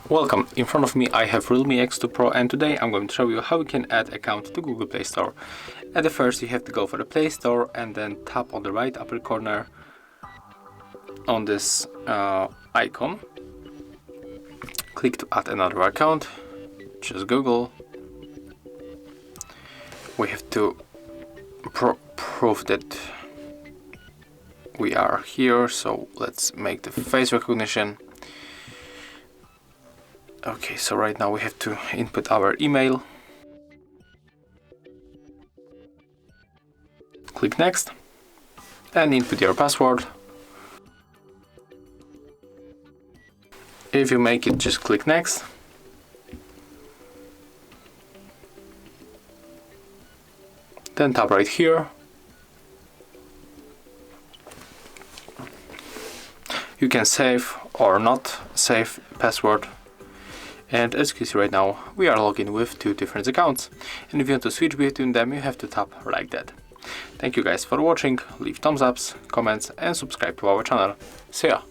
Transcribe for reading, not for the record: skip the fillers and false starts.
Welcome, in front of me I have REALME X2 Pro, and today I'm going to show you how you can add account to Google Play Store. At the first you have to go for the Play Store and then tap on the right upper corner on this icon. Click to add another account, choose Google. We have to prove that we are here, so let's make the face recognition. Okay, so right now we have to input our email. Click next and input your password. If you make it, just click next. Then tap right here. You can save or not save password. And as you can see right now, we are logged in with two different accounts. And if you want to switch between them, you have to tap like that. Thank you guys for watching. Leave thumbs ups, comments and subscribe to our channel. See ya!